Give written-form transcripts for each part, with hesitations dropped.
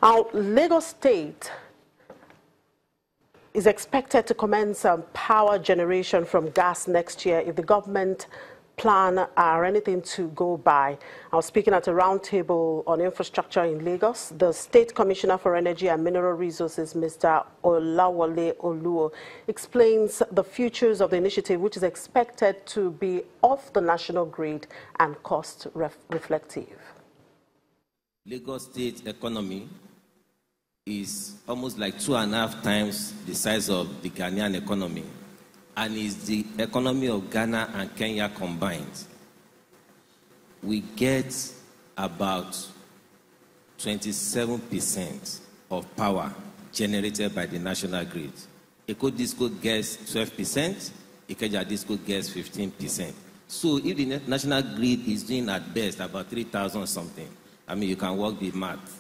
Our Lagos State is expected to commence power generation from gas next year if the government plan or anything to go by. I was speaking at a roundtable on infrastructure in Lagos. The State Commissioner for Energy and Mineral Resources, Mr. Olawale Oluo, explains the futures of the initiative, which is expected to be off the national grid and cost reflective. Lagos State economy is almost like 2.5 times the size of the Ghanaian economy, and is the economy of Ghana and Kenya combined. We get about 27% of power generated by the national grid. Eko Disco gets 12%, Ikeja Disco gets 15%. So if the national grid is doing at best about 3,000 something, I mean, you can work the math.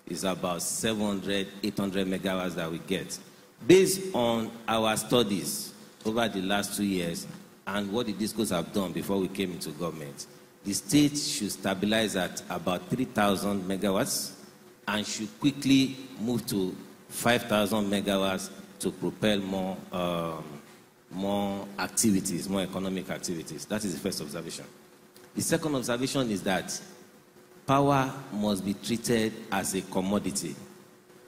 It's about 700, 800 megawatts that we get. Based on our studies over the last 2 years and what the discos have done before we came into government, the state should stabilize at about 3,000 megawatts and should quickly move to 5,000 megawatts to propel more activities, more economic activities. That is the first observation. The second observation is that power must be treated as a commodity.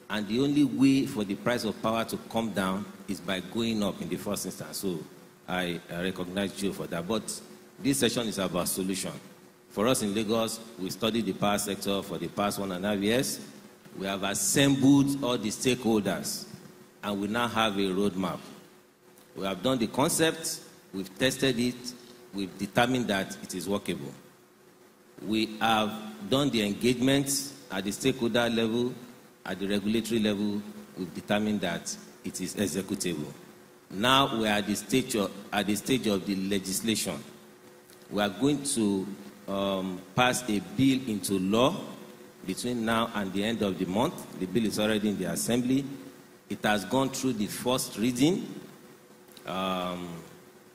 And the only way for the price of power to come down is by going up in the first instance. So I recognize you for that. But this session is about solution. For us in Lagos, we studied the power sector for the past 1.5 years. We have assembled all the stakeholders, and we now have a roadmap. We have done the concept, we've tested it, we've determined that it is workable. We have done the engagements at the stakeholder level, at the regulatory level. We've determined that it is executable. Now we are at the stage of the legislation. We are going to pass a bill into law between now and the end of the month. The bill is already in the assembly. It has gone through the first reading.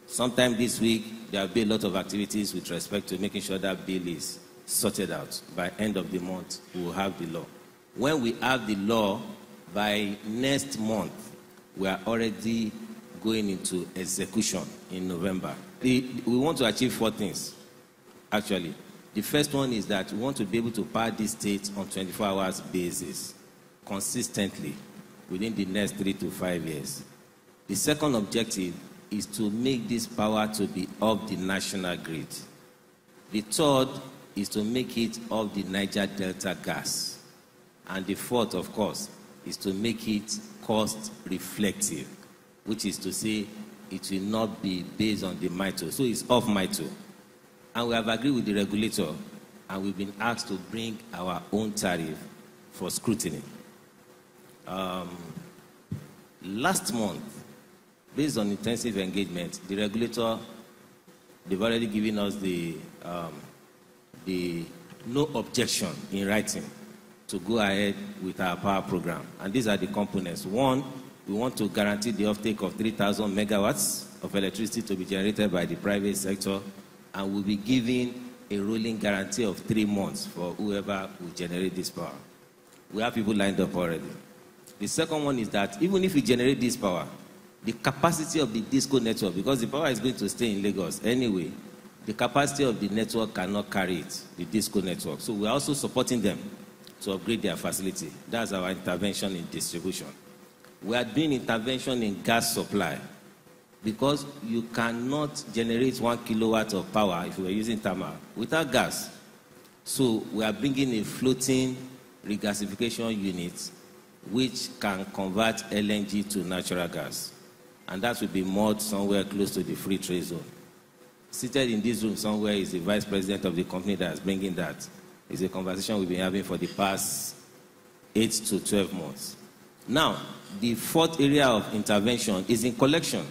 Sometime this week, there will be a lot of activities with respect to making sure that bill is sorted out. By end of the month, we will have the law. When we have the law, by next month, we are already going into execution in November. We want to achieve 4 things, actually. The first one is that we want to be able to power this state on 24 hours basis, consistently, within the next 3 to 5 years. The second objective is to make this power to be off the national grid. The third is to make it off the Niger Delta gas. And the fourth, of course, is to make it cost reflective, which is to say it will not be based on the MITO. So it's off MITO. And we have agreed with the regulator, and we've been asked to bring our own tariff for scrutiny. Last month, based on intensive engagement, the regulator, they've already given us the no objection in writing to go ahead with our power program. And these are the components. One, we want to guarantee the offtake of 3,000 megawatts of electricity to be generated by the private sector, and we'll be giving a rolling guarantee of 3 months for whoever will generate this power. We have people lined up already. The second one is that even if we generate this power, the capacity of the disco network, because the power is going to stay in Lagos anyway, the capacity of the network cannot carry it, the disco network. So we're also supporting them to upgrade their facility. That's our intervention in distribution. We are doing intervention in gas supply, because you cannot generate 1 kilowatt of power if you were using thermal without gas. So we are bringing a floating regasification unit which can convert LNG to natural gas. And that will be moored somewhere close to the free trade zone. Seated in this room somewhere is the vice president of the company that is bringing that. It's a conversation we've been having for the past 8 to 12 months. Now, the fourth area of intervention is in collection.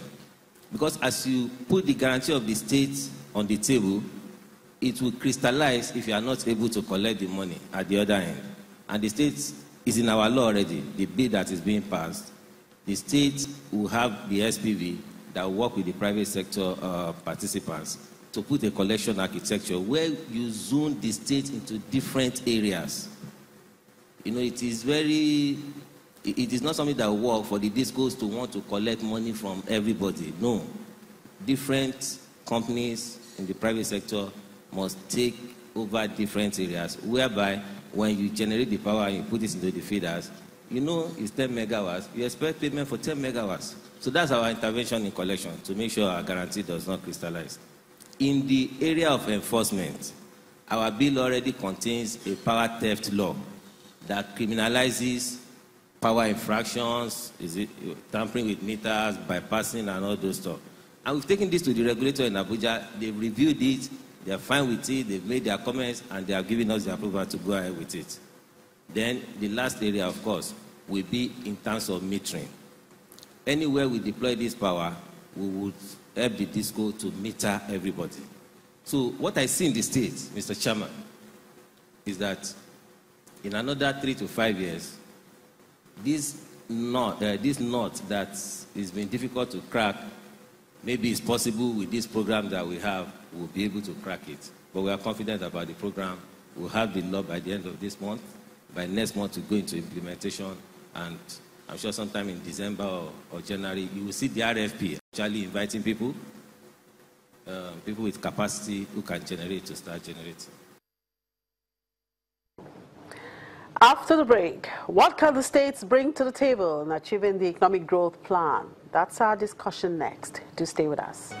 Because as you put the guarantee of the state on the table, it will crystallize if you are not able to collect the money at the other end. And the state is in our law already, the bill that is being passed. The state will have the SPV that will work with the private sector participants to put a collection architecture where you zone the state into different areas. You know, it is not something that will work for the discos to want to collect money from everybody. No. Different companies in the private sector must take over different areas, whereby when you generate the power and you put it into the feeders, you know it's 10 megawatts, you expect payment for 10 megawatts. So that's our intervention in collection, to make sure our guarantee does not crystallize. In the area of enforcement, our bill already contains a power theft law that criminalizes power infractions, tampering with meters, bypassing, and all those stuff. And we've taken this to the regulator in Abuja. They've reviewed it, they're fine with it, they've made their comments, and they have given us the approval to go ahead with it. Then the last area, of course, will be in terms of metering. Anywhere we deploy this power, we would help the disco to meter everybody. So what I see in the state, Mr. Chairman, is that in another 3 to 5 years, this knot that has been difficult to crack, maybe it's possible with this program that we have, we'll be able to crack it. But we are confident about the program. We'll have the law by the end of this month. By next month, to go into implementation, and I'm sure sometime in December or January, you will see the RFP actually inviting people with capacity who can generate to start generating. After the break, what can the states bring to the table in achieving the economic growth plan? That's our discussion next. Do stay with us.